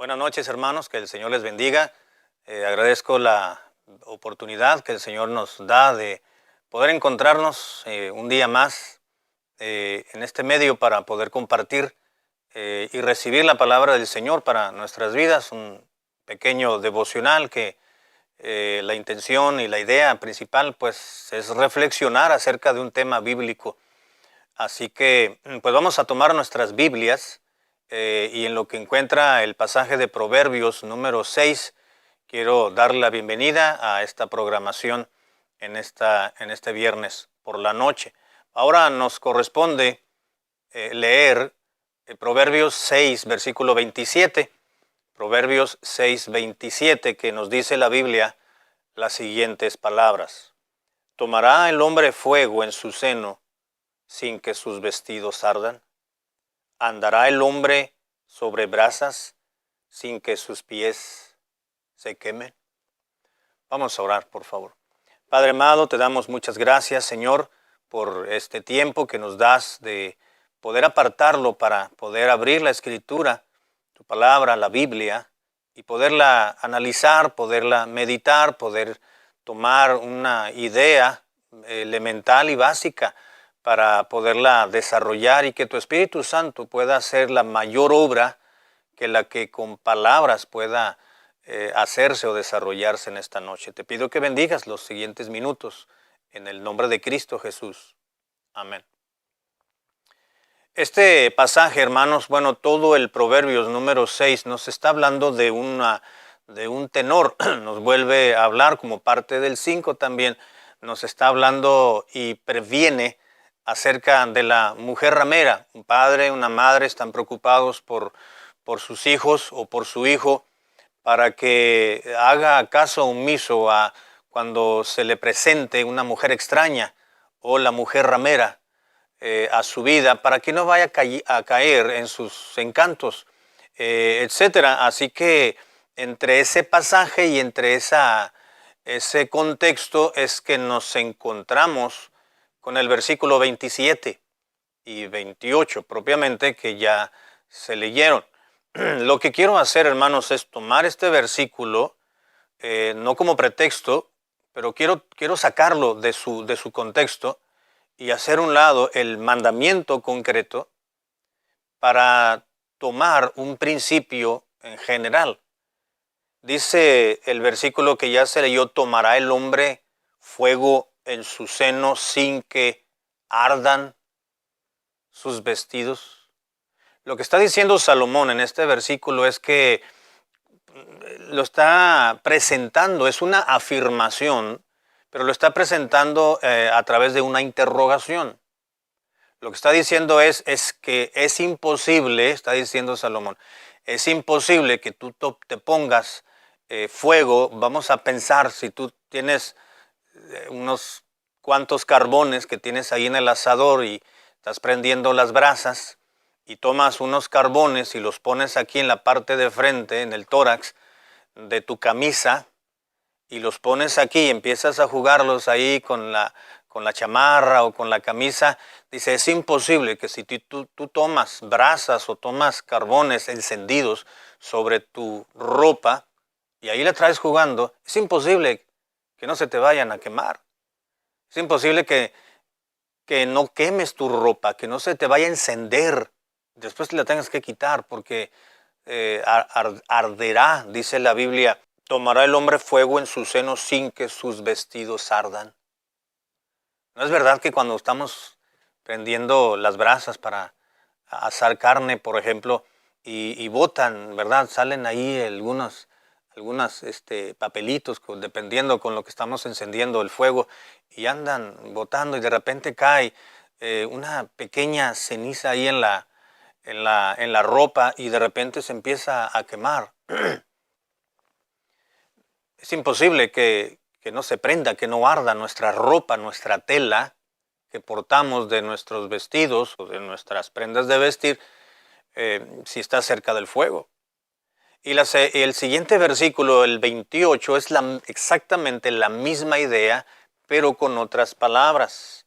Buenas noches, hermanos, que el Señor les bendiga. Agradezco la oportunidad que el Señor nos da de poder encontrarnos un día más en este medio para poder compartir y recibir la palabra del Señor para nuestras vidas, un pequeño devocional que la intención y la idea principal pues es reflexionar acerca de un tema bíblico. Así que pues vamos a tomar nuestras Biblias y en lo que encuentra el pasaje de Proverbios número 6, quiero darle la bienvenida a esta programación en este viernes por la noche. Ahora nos corresponde leer Proverbios 6, versículo 27. Proverbios 6, 27, que nos dice la Biblia las siguientes palabras. ¿Tomará el hombre fuego en su seno sin que sus vestidos ardan? ¿Andará el hombre sobre brasas sin que sus pies se quemen? Vamos a orar, por favor. Padre amado, te damos muchas gracias, Señor, por este tiempo que nos das de poder apartarlo para poder abrir la Escritura, tu palabra, la Biblia, y poderla analizar, poderla meditar, poder tomar una idea elemental y básica para poderla desarrollar y que tu Espíritu Santo pueda hacer la mayor obra que la que con palabras pueda hacerse o desarrollarse en esta noche. Te pido que bendigas los siguientes minutos en el nombre de Cristo Jesús. Amén. Este pasaje, hermanos, todo el Proverbios número 6 nos está hablando de un tenor, nos vuelve a hablar como parte del 5 también, nos está hablando y previene acerca de la mujer ramera. Un padre, una madre están preocupados por sus hijos o por su hijo para que haga caso omiso a cuando se le presente una mujer extraña o la mujer ramera a su vida, para que no vaya a caer en sus encantos, etcétera. Así que entre ese pasaje y entre ese contexto es que nos encontramos con el versículo 27 y 28 propiamente, que ya se leyeron. Lo que quiero hacer, hermanos, es tomar este versículo, no como pretexto, pero quiero sacarlo de su contexto y hacer a un lado el mandamiento concreto para tomar un principio en general. Dice el versículo que ya se leyó: ¿tomará el hombre fuego en su seno sin que ardan sus vestidos? Lo que está diciendo Salomón en este versículo es que lo está presentando, es una afirmación, pero lo está presentando a través de una interrogación. Lo que está diciendo es que es imposible, está diciendo Salomón, es imposible que tú te pongas fuego. Vamos a pensar, si tú tienes unos cuantos carbones que tienes ahí en el asador y estás prendiendo las brasas y tomas unos carbones y los pones aquí en la parte de frente, en el tórax de tu camisa, y los pones aquí y empiezas a jugarlos ahí con la chamarra o con la camisa. Dice, es imposible que si tú tomas brasas o tomas carbones encendidos sobre tu ropa y ahí la traes jugando, es imposible que no se te vayan a quemar. Es imposible que no quemes tu ropa, que no se te vaya a encender. Después la tengas que quitar porque arderá, dice la Biblia. ¿Tomará el hombre fuego en su seno sin que sus vestidos ardan? ¿No es verdad que cuando estamos prendiendo las brasas para asar carne, por ejemplo, y botan, ¿verdad? Salen ahí algunos papelitos, dependiendo con lo que estamos encendiendo el fuego, y andan botando y de repente cae una pequeña ceniza ahí en la ropa y de repente se empieza a quemar. Es imposible que no se prenda, que no arda nuestra ropa, nuestra tela que portamos de nuestros vestidos o de nuestras prendas de vestir si está cerca del fuego. Y el siguiente versículo, el 28, es exactamente la misma idea, pero con otras palabras.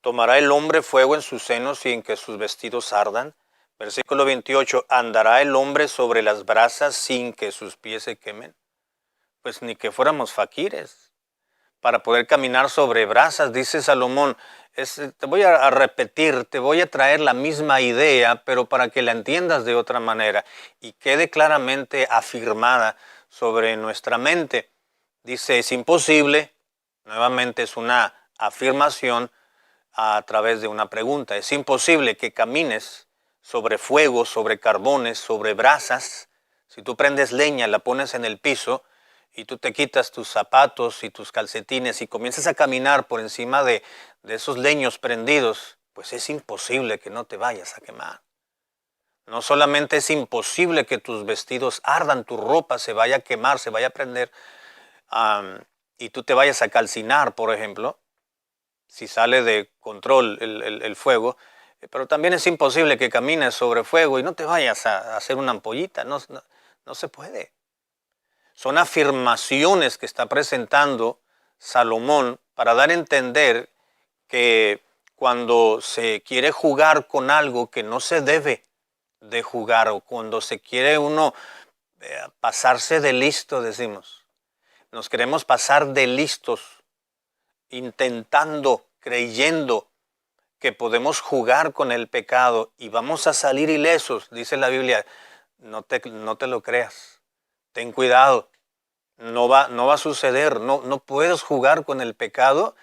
¿Tomará el hombre fuego en sus senos sin que sus vestidos ardan? Versículo 28, ¿andará el hombre sobre las brasas sin que sus pies se quemen? Pues ni que fuéramos faquires para poder caminar sobre brasas, dice Salomón. Te voy a repetir, te voy a traer la misma idea, pero para que la entiendas de otra manera y quede claramente afirmada sobre nuestra mente. Dice, es imposible, nuevamente es una afirmación a través de una pregunta. Es imposible que camines sobre fuego, sobre carbones, sobre brasas. Si tú prendes leña, la pones en el piso y tú te quitas tus zapatos y tus calcetines y comienzas a caminar por encima de esos leños prendidos, pues es imposible que no te vayas a quemar. No solamente es imposible que tus vestidos ardan, tu ropa se vaya a quemar, se vaya a prender y tú te vayas a calcinar, por ejemplo, si sale de control el fuego, pero también es imposible que camines sobre fuego y no te vayas a hacer una ampollita, no se puede. Son afirmaciones que está presentando Salomón para dar a entender que cuando se quiere jugar con algo que no se debe de jugar o cuando se quiere uno pasarse de listo, decimos, nos queremos pasar de listos intentando, creyendo que podemos jugar con el pecado y vamos a salir ilesos, dice la Biblia, no te lo creas, ten cuidado, no va a suceder, no puedes jugar con el pecado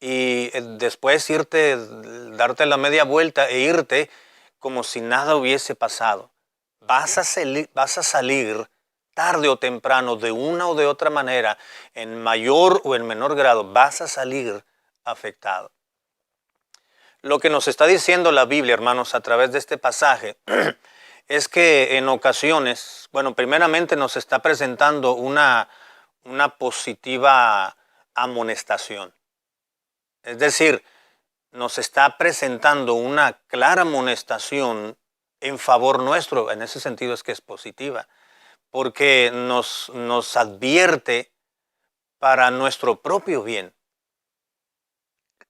y después darte la media vuelta e irte como si nada hubiese pasado. Vas a salir tarde o temprano, de una o de otra manera, en mayor o en menor grado, vas a salir afectado. Lo que nos está diciendo la Biblia, hermanos, a través de este pasaje, es que en ocasiones, bueno, primeramente nos está presentando una positiva amonestación. Es decir, nos está presentando una clara amonestación en favor nuestro, en ese sentido es que es positiva, porque nos advierte para nuestro propio bien.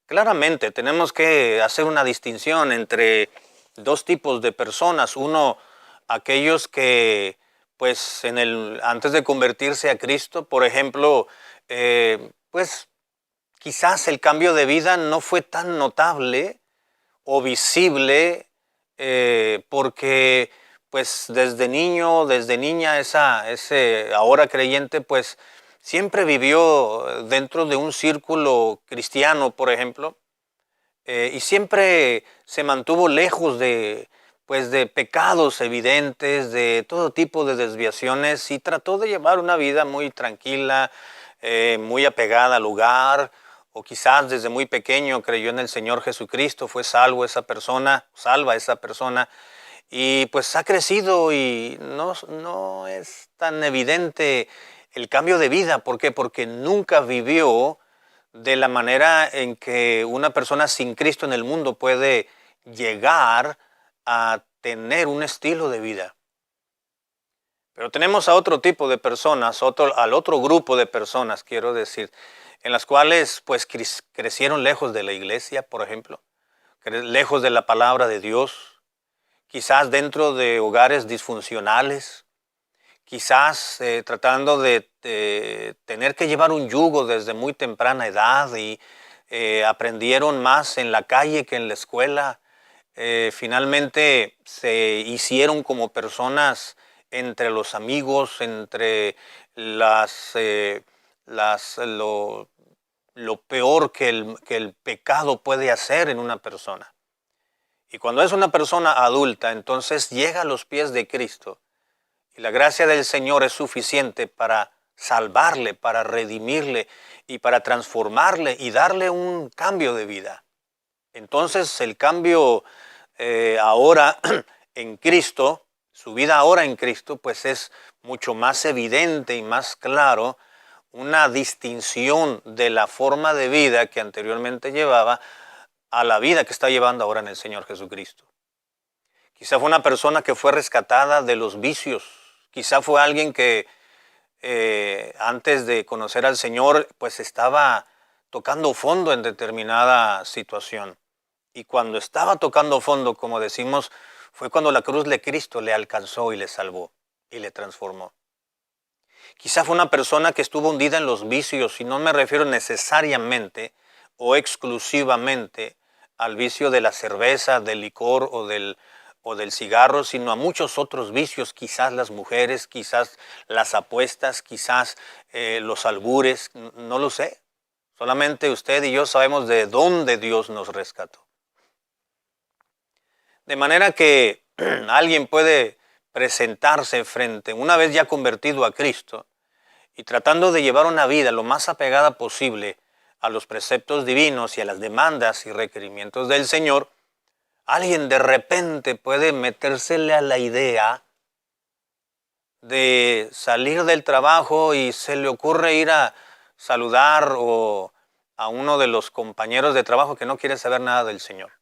Claramente tenemos que hacer una distinción entre dos tipos de personas. Uno, aquellos que pues antes de convertirse a Cristo, por ejemplo, pues quizás el cambio de vida no fue tan notable o visible porque pues desde niño, desde niña, ese ahora creyente pues siempre vivió dentro de un círculo cristiano, por ejemplo, y siempre se mantuvo lejos de pecados evidentes, de todo tipo de desviaciones y trató de llevar una vida muy tranquila, muy apegada al hogar, o quizás desde muy pequeño creyó en el Señor Jesucristo, fue salva esa persona, y pues ha crecido y no es tan evidente el cambio de vida. ¿Por qué? Porque nunca vivió de la manera en que una persona sin Cristo en el mundo puede llegar a tener un estilo de vida. Pero tenemos a otro tipo de personas, al otro grupo de personas, quiero decir, en las cuales pues crecieron lejos de la iglesia, por ejemplo, lejos de la palabra de Dios, quizás dentro de hogares disfuncionales, quizás tratando de tener que llevar un yugo desde muy temprana edad y aprendieron más en la calle que en la escuela. Finalmente se hicieron como personas entre los amigos, entre lo peor que el pecado puede hacer en una persona. Y cuando es una persona adulta, entonces llega a los pies de Cristo y la gracia del Señor es suficiente para salvarle, para redimirle y para transformarle y darle un cambio de vida. Entonces el cambio ahora en Cristo, su vida ahora en Cristo, pues es mucho más evidente y más claro, una distinción de la forma de vida que anteriormente llevaba a la vida que está llevando ahora en el Señor Jesucristo. Quizá fue una persona que fue rescatada de los vicios, quizá fue alguien que antes de conocer al Señor pues estaba tocando fondo en determinada situación. Y cuando estaba tocando fondo, como decimos, fue cuando la cruz de Cristo le alcanzó y le salvó y le transformó. Quizá fue una persona que estuvo hundida en los vicios, y no me refiero necesariamente o exclusivamente al vicio de la cerveza, del licor o del cigarro, sino a muchos otros vicios, quizás las mujeres, quizás las apuestas, quizás los albures, no lo sé. Solamente usted y yo sabemos de dónde Dios nos rescató. De manera que alguien puede presentarse frente, una vez ya convertido a Cristo, y tratando de llevar una vida lo más apegada posible a los preceptos divinos y a las demandas y requerimientos del Señor, alguien de repente puede metérsele a la idea de salir del trabajo y se le ocurre ir a saludar o a uno de los compañeros de trabajo que no quiere saber nada del Señor.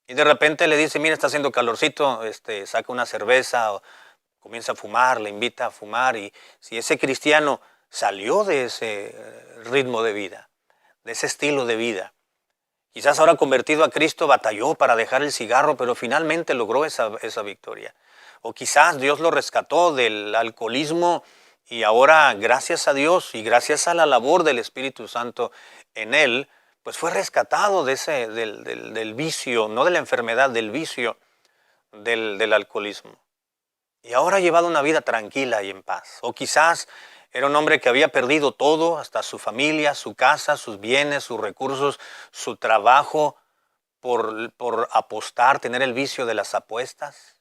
Y de repente le dice, mira, está haciendo calorcito, saca una cerveza o comienza a fumar, le invita a fumar, y si ese cristiano salió de ese ritmo de vida, de ese estilo de vida, quizás ahora convertido a Cristo batalló para dejar el cigarro, pero finalmente logró esa victoria. O quizás Dios lo rescató del alcoholismo y ahora, gracias a Dios y gracias a la labor del Espíritu Santo en él, pues fue rescatado de del vicio, no de la enfermedad, del vicio del alcoholismo. Y ahora ha llevado una vida tranquila y en paz. O quizás era un hombre que había perdido todo, hasta su familia, su casa, sus bienes, sus recursos, su trabajo, por apostar, tener el vicio de las apuestas.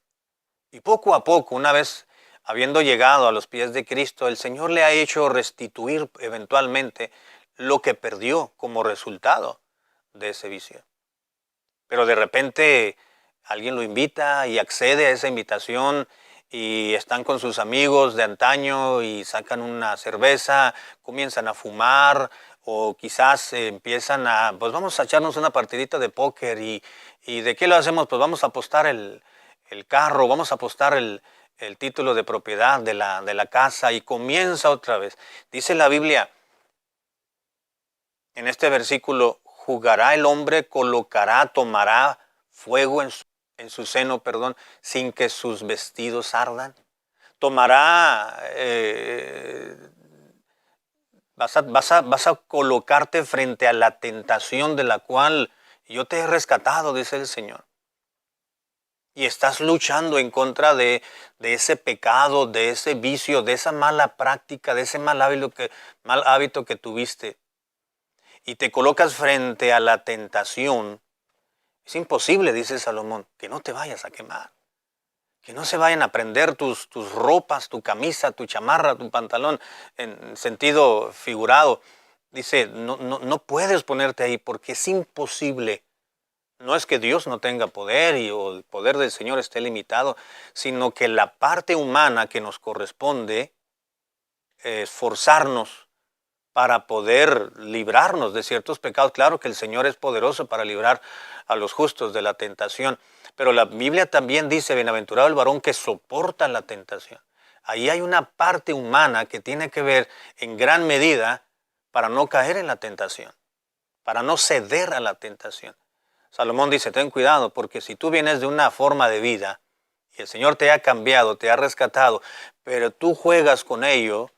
Y poco a poco, una vez habiendo llegado a los pies de Cristo, el Señor le ha hecho restituir eventualmente lo que perdió como resultado de ese vicio. Pero de repente alguien lo invita y accede a esa invitación, y están con sus amigos de antaño y sacan una cerveza, comienzan a fumar, o quizás empiezan pues vamos a echarnos una partidita de póker, y ¿de qué lo hacemos? Pues vamos a apostar el carro, vamos a apostar el título de propiedad de la casa, y comienza otra vez. Dice la Biblia en este versículo, jugará el hombre, colocará, tomará fuego en su seno, sin que sus vestidos ardan. Tomará, vas a colocarte frente a la tentación de la cual yo te he rescatado, dice el Señor. Y estás luchando en contra de ese pecado, de ese vicio, de esa mala práctica, de ese mal hábito que tuviste. Y te colocas frente a la tentación. Es imposible, dice Salomón, que no te vayas a quemar, que no se vayan a prender tus ropas, tu camisa, tu chamarra, tu pantalón, en sentido figurado. Dice, no puedes ponerte ahí porque es imposible. No es que Dios no tenga poder o el poder del Señor esté limitado, sino que la parte humana que nos corresponde es esforzarnos para poder librarnos de ciertos pecados. Claro que el Señor es poderoso para librar a los justos de la tentación, pero la Biblia también dice, bienaventurado el varón que soporta la tentación. Ahí hay una parte humana que tiene que ver en gran medida para no caer en la tentación, para no ceder a la tentación. Salomón dice, ten cuidado, porque si tú vienes de una forma de vida y el Señor te ha cambiado, te ha rescatado, pero tú juegas con ello,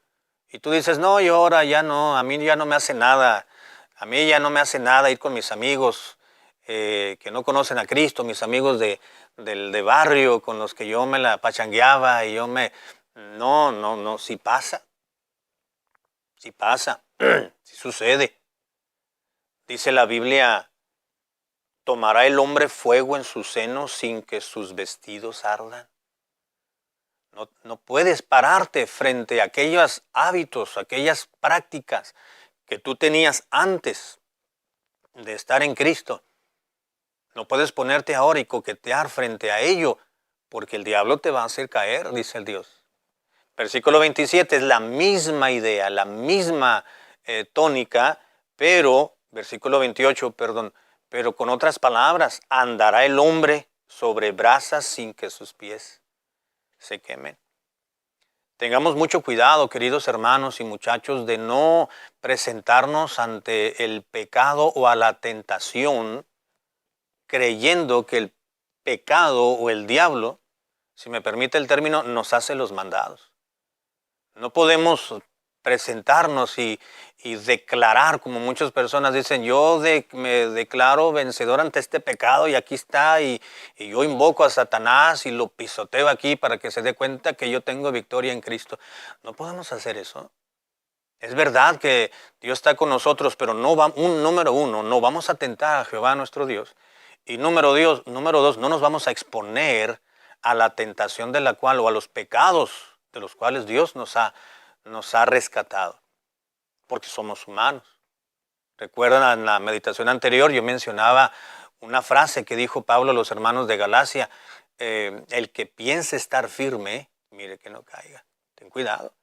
y tú dices, no, yo ahora ya no, a mí ya no me hace nada, ir con mis amigos que no conocen a Cristo, mis amigos de barrio con los que yo me la pachangueaba y no, sí pasa, sí sucede. Dice la Biblia, ¿tomará el hombre fuego en su seno sin que sus vestidos ardan? No puedes pararte frente a aquellos hábitos, aquellas prácticas que tú tenías antes de estar en Cristo. No puedes ponerte ahora y coquetear frente a ello, porque el diablo te va a hacer caer, dice el Dios. Versículo 27 es la misma idea, la misma tónica, pero, versículo 28, pero con otras palabras, andará el hombre sobre brasas sin que sus pies se quemen. Tengamos mucho cuidado, queridos hermanos y muchachos, de no presentarnos ante el pecado o a la tentación creyendo que pecado o el diablo, si me permite el término, nos hace los mandados. No podemos presentarnos y declarar, como muchas personas dicen, me declaro vencedor ante este pecado y aquí está, y yo invoco a Satanás y lo pisoteo aquí para que se dé cuenta que yo tengo victoria en Cristo. No podemos hacer eso. Es verdad que Dios está con nosotros, pero número uno, no vamos a tentar a Jehová nuestro Dios. Y número dos, no nos vamos a exponer a la tentación de la cual o a los pecados de los cuales Dios nos ha rescatado, porque somos humanos. Recuerdan en la meditación anterior yo mencionaba una frase que dijo Pablo a los hermanos de Galacia, el que piense estar firme, mire que no caiga. Ten cuidado.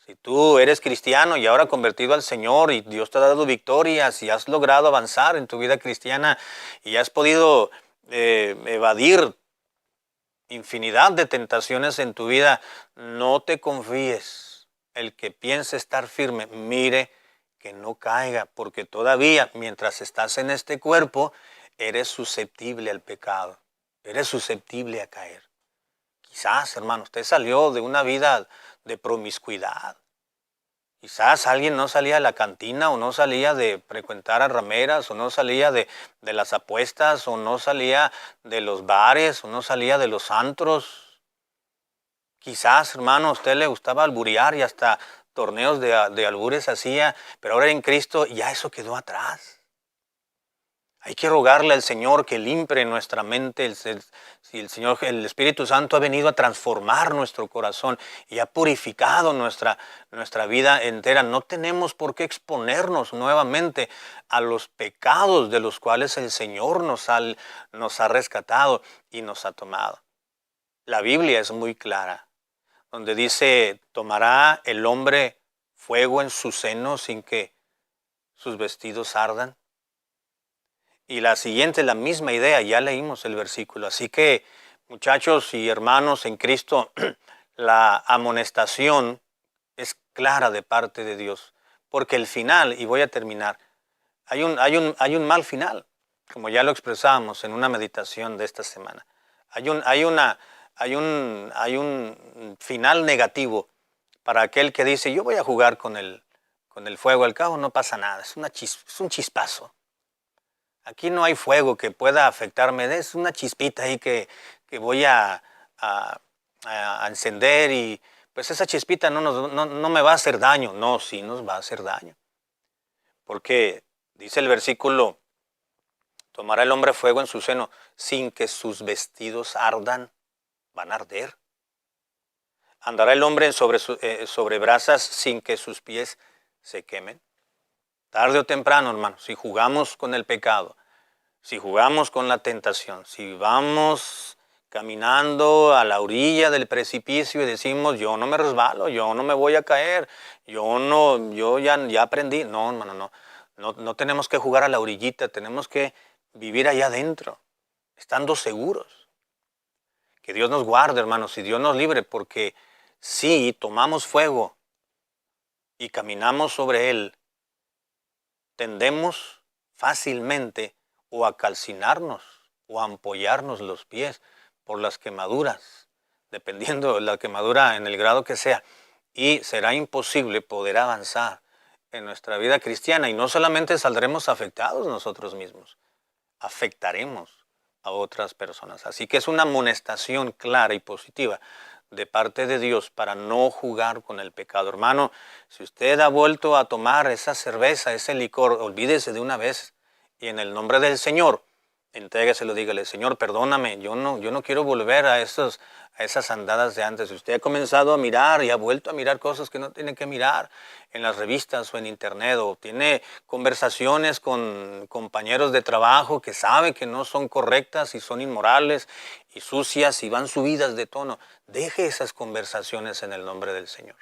Si tú eres cristiano y ahora convertido al Señor y Dios te ha dado victorias y has logrado avanzar en tu vida cristiana y has podido evadir infinidad de tentaciones en tu vida, no te confíes. El que piense estar firme, mire que no caiga, porque todavía mientras estás en este cuerpo, eres susceptible al pecado, eres susceptible a caer. Quizás, hermano, usted salió de una vida de promiscuidad. Quizás alguien no salía de la cantina o no salía de frecuentar a rameras o no salía de las apuestas o no salía de los bares o no salía de los antros. Quizás, hermano, a usted le gustaba alburear y hasta torneos de albures hacía, pero ahora en Cristo ya eso quedó atrás. Hay que rogarle al Señor que limpie nuestra mente. Si el Espíritu Santo ha venido a transformar nuestro corazón y ha purificado nuestra vida entera, no tenemos por qué exponernos nuevamente a los pecados de los cuales el Señor nos ha rescatado y nos ha tomado. La Biblia es muy clara, donde dice, ¿tomará el hombre fuego en su seno sin que sus vestidos ardan? Y la siguiente, la misma idea, ya leímos el versículo. Así que, muchachos y hermanos en Cristo, la amonestación es clara de parte de Dios. Porque el final, y voy a terminar, hay un mal final, como ya lo expresábamos en una meditación de esta semana. Hay un final negativo para aquel que dice, yo voy a jugar con el fuego, al cabo no pasa nada, es un chispazo. Aquí no hay fuego que pueda afectarme, es una chispita ahí que voy a encender y pues esa chispita no me va a hacer daño. No, sí nos va a hacer daño. Porque dice el versículo, tomará el hombre fuego en su seno sin que sus vestidos ardan, van a arder. Andará el hombre sobre brasas sin que sus pies se quemen. Tarde o temprano, hermano, si jugamos con el pecado, si jugamos con la tentación, si vamos caminando a la orilla del precipicio y decimos, yo no me resbalo, yo no me voy a caer, yo ya aprendí. No, hermano, no tenemos que jugar a la orillita, tenemos que vivir allá adentro, estando seguros. Que Dios nos guarde, hermanos, y Dios nos libre, porque si tomamos fuego y caminamos sobre él, tendemos fácilmente o a calcinarnos o a ampollarnos los pies por las quemaduras, dependiendo de la quemadura en el grado que sea, y será imposible poder avanzar en nuestra vida cristiana, y no solamente saldremos afectados nosotros mismos, afectaremos a otras personas. Así que es una amonestación clara y positiva de parte de Dios para no jugar con el pecado. Hermano, si usted ha vuelto a tomar esa cerveza, ese licor, olvídese de una vez y en el nombre del Señor, entrégueselo, dígale, Señor, perdóname, yo no quiero volver a esas andadas de antes. Si usted ha comenzado a mirar y ha vuelto a mirar cosas que no tiene que mirar en las revistas o en internet, o tiene conversaciones con compañeros de trabajo que sabe que no son correctas y son inmorales y sucias y van subidas de tono, deje esas conversaciones en el nombre del Señor.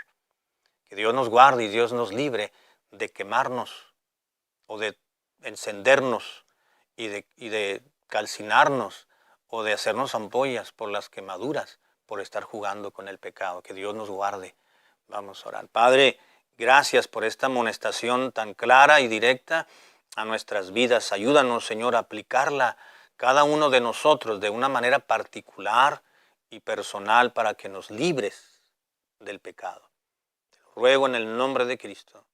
Que Dios nos guarde y Dios nos libre de quemarnos o de encendernos y de calcinarnos o de hacernos ampollas por las quemaduras por estar jugando con el pecado. Que Dios nos guarde. Vamos a orar. Padre, gracias por esta amonestación tan clara y directa a nuestras vidas. Ayúdanos, Señor, a aplicarla cada uno de nosotros de una manera particular y personal para que nos libres del pecado. Te lo ruego en el nombre de Cristo.